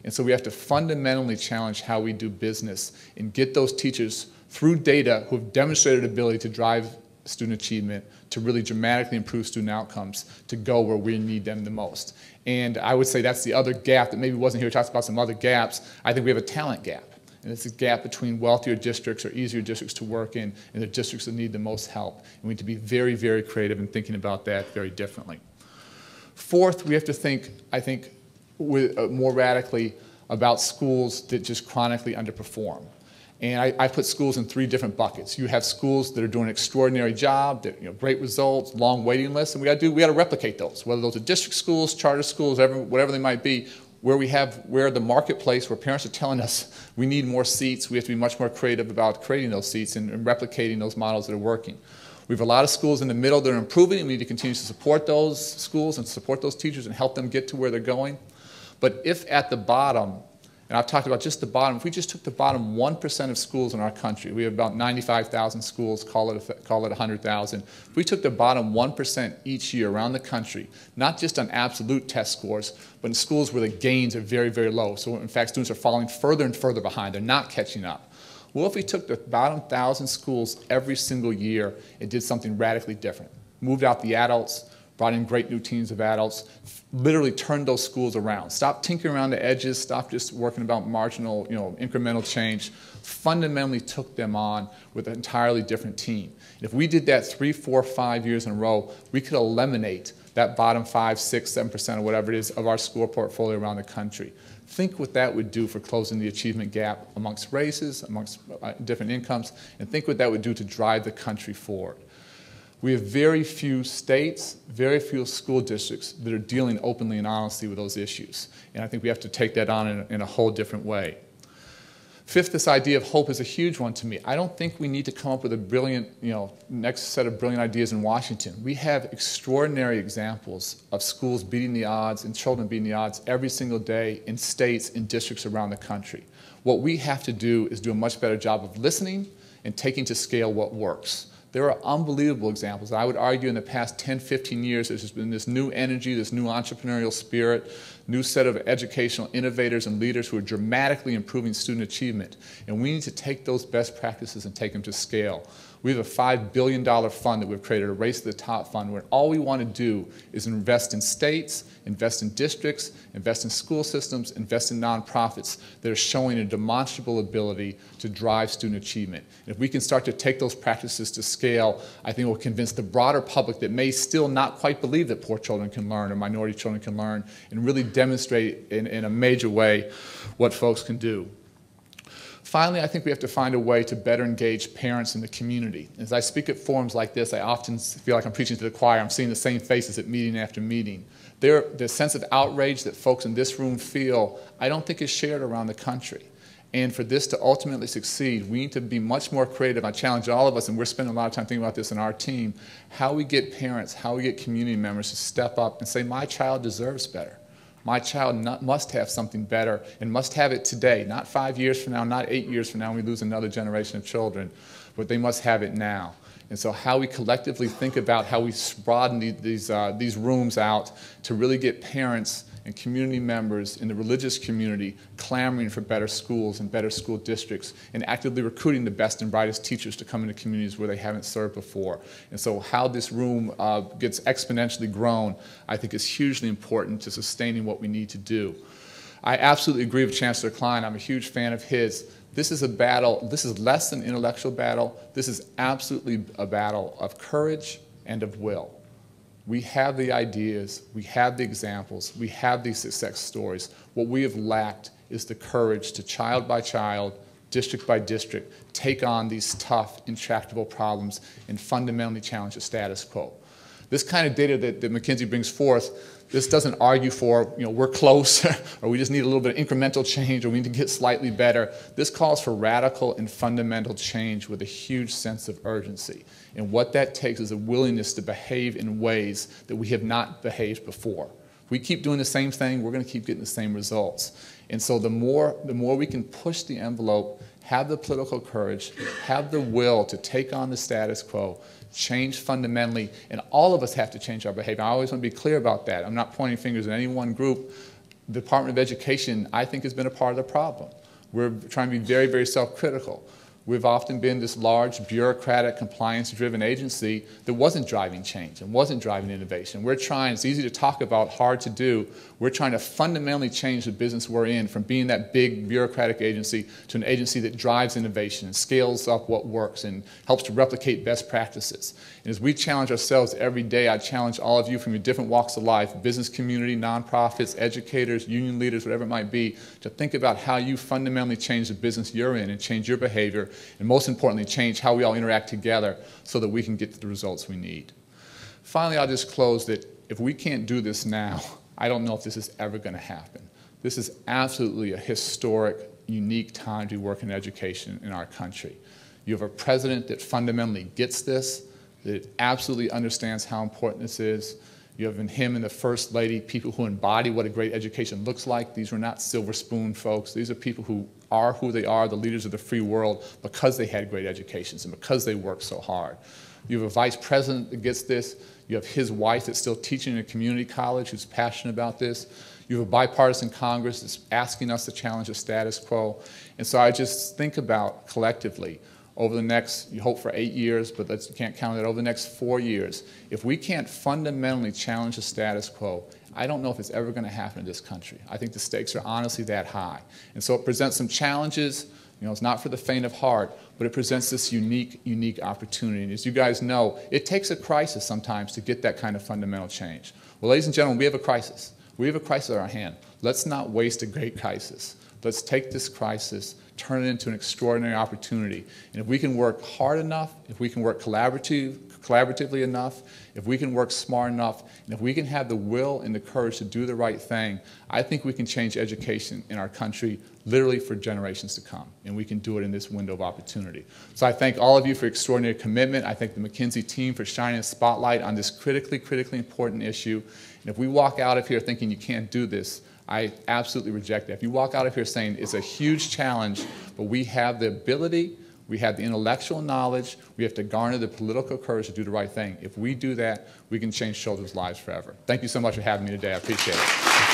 And so we have to fundamentally challenge how we do business and get those teachers through data who have demonstrated ability to drive student achievement, to really dramatically improve student outcomes, to go where we need them the most. And I would say that's the other gap that maybe wasn't here. We talked about some other gaps. I think we have a talent gap. And it's a gap between wealthier districts or easier districts to work in and the districts that need the most help. And we need to be very, very creative in thinking about that very differently. Fourth, we have to think, I think, more radically about schools that just chronically underperform. And I put schools in three different buckets. You have schools that are doing an extraordinary job, that, great results, long waiting lists, and we got to replicate those, whether those are district schools, charter schools, whatever they might be, where the marketplace, where parents are telling us we need more seats. We have to be much more creative about creating those seats and replicating those models that are working. We have a lot of schools in the middle that are improving, and we need to continue to support those schools and support those teachers and help them get to where they're going. But if at the bottom, and I've talked about just the bottom, if we just took the bottom 1% of schools in our country, we have about 95,000 schools, call it 100,000. If we took the bottom 1% each year around the country, not just on absolute test scores, but in schools where the gains are very, very low. So in fact, students are falling further and further behind. They're not catching up. Well, if we took the bottom 1,000 schools every single year and did something radically different, moved out the adults, brought in great new teams of adults, literally turned those schools around. Stop tinkering around the edges, stop just working about marginal, incremental change, fundamentally took them on with an entirely different team. And if we did that 3, 4, 5 years in a row, we could eliminate that bottom 5, 6, 7% or whatever it is of our school portfolio around the country. Think what that would do for closing the achievement gap amongst races, amongst different incomes, and think what that would do to drive the country forward. We have very few states, very few school districts that are dealing openly and honestly with those issues. And I think we have to take that on in a whole different way. Fifth, this idea of hope is a huge one to me. I don't think we need to come up with a brilliant, next set of brilliant ideas in Washington. We have extraordinary examples of schools beating the odds and children beating the odds every single day in states and districts around the country. What we have to do is do a much better job of listening and taking to scale what works. There are unbelievable examples. I would argue in the past 10, 15 years, there's just been this new energy, this new entrepreneurial spirit, new set of educational innovators and leaders who are dramatically improving student achievement. And we need to take those best practices and take them to scale. We have a $5 billion fund that we've created, a Race to the Top fund, where all we want to do is invest in states, invest in districts, invest in school systems, invest in nonprofits that are showing a demonstrable ability to drive student achievement. And if we can start to take those practices to scale, I think it will convince the broader public that may still not quite believe that poor children can learn or minority children can learn, and really demonstrate in a major way what folks can do. Finally, I think we have to find a way to better engage parents in the community. As I speak at forums like this, I often feel like I'm preaching to the choir. I'm seeing the same faces at meeting after meeting. The sense of outrage that folks in this room feel, I don't think is shared around the country. And for this to ultimately succeed, we need to be much more creative. I challenge all of us, and we're spending a lot of time thinking about this in our team, how we get parents, how we get community members to step up and say, my child deserves better. My child must have something better and must have it today, not 5 years from now, not 8 years from now when we lose another generation of children, but they must have it now. And so how we collectively think about how we broaden these rooms out to really get parents and community members in the religious community clamoring for better schools and better school districts and actively recruiting the best and brightest teachers to come into communities where they haven't served before. And so how this room gets exponentially grown, I think is hugely important to sustaining what we need to do. I absolutely agree with Chancellor Klein. I'm a huge fan of his. This is a battle. This is less than an intellectual battle. This is absolutely a battle of courage and of will. We have the ideas, we have the examples, we have these success stories. What we have lacked is the courage to child by child, district by district, take on these tough, intractable problems and fundamentally challenge the status quo. This kind of data that McKinsey brings forth, this doesn't argue for, we're close, or we just need a little bit of incremental change, or we need to get slightly better. This calls for radical and fundamental change with a huge sense of urgency. And what that takes is a willingness to behave in ways that we have not behaved before. If we keep doing the same thing, we're going to keep getting the same results. And so the more we can push the envelope, have the political courage, have the will to take on the status quo, change fundamentally, and all of us have to change our behavior. I always want to be clear about that. I'm not pointing fingers at any one group. The Department of Education, I think, has been a part of the problem. We're trying to be very, very self-critical. We've often been this large, bureaucratic, compliance-driven agency that wasn't driving change and wasn't driving innovation. We're trying, it's easy to talk about, hard to do. We're trying to fundamentally change the business we're in from being that big bureaucratic agency to an agency that drives innovation and scales up what works and helps to replicate best practices. And as we challenge ourselves every day, I challenge all of you from your different walks of life, business community, nonprofits, educators, union leaders, whatever it might be, to think about how you fundamentally change the business you're in and change your behavior, and most importantly, change how we all interact together so that we can get to the results we need. Finally, I'll just close that if we can't do this now, I don't know if this is ever going to happen. This is absolutely a historic, unique time to be working in education in our country. You have a president that fundamentally gets this, that absolutely understands how important this is. You have in him and the First Lady people who embody what a great education looks like. These were not silver spoon folks. These are people who are who they are, the leaders of the free world, because they had great educations and because they worked so hard. You have a vice president that gets this. You have his wife that's still teaching in a community college who's passionate about this. You have a bipartisan Congress that's asking us to challenge the status quo. And so I just think about collectively, over the next, you hope for 8 years, but you can't count it, over the next 4 years, if we can't fundamentally challenge the status quo, I don't know if it's ever going to happen in this country. I think the stakes are honestly that high. And so it presents some challenges. You know, it's not for the faint of heart, but it presents this unique opportunity. And as you guys know, it takes a crisis sometimes to get that kind of fundamental change. Well, ladies and gentlemen, we have a crisis. We have a crisis at our hand. Let's not waste a great crisis. Let's take this crisis, turn it into an extraordinary opportunity. And if we can work hard enough, if we can work collaboratively enough, if we can work smart enough, and if we can have the will and the courage to do the right thing, I think we can change education in our country literally for generations to come. And we can do it in this window of opportunity. So I thank all of you for extraordinary commitment. I thank the McKinsey team for shining a spotlight on this critically important issue. And if we walk out of here thinking you can't do this, I absolutely reject that. If you walk out of here saying it's a huge challenge, but we have the ability, we have the intellectual knowledge, we have to garner the political courage to do the right thing. If we do that, we can change children's lives forever. Thank you so much for having me today. I appreciate it.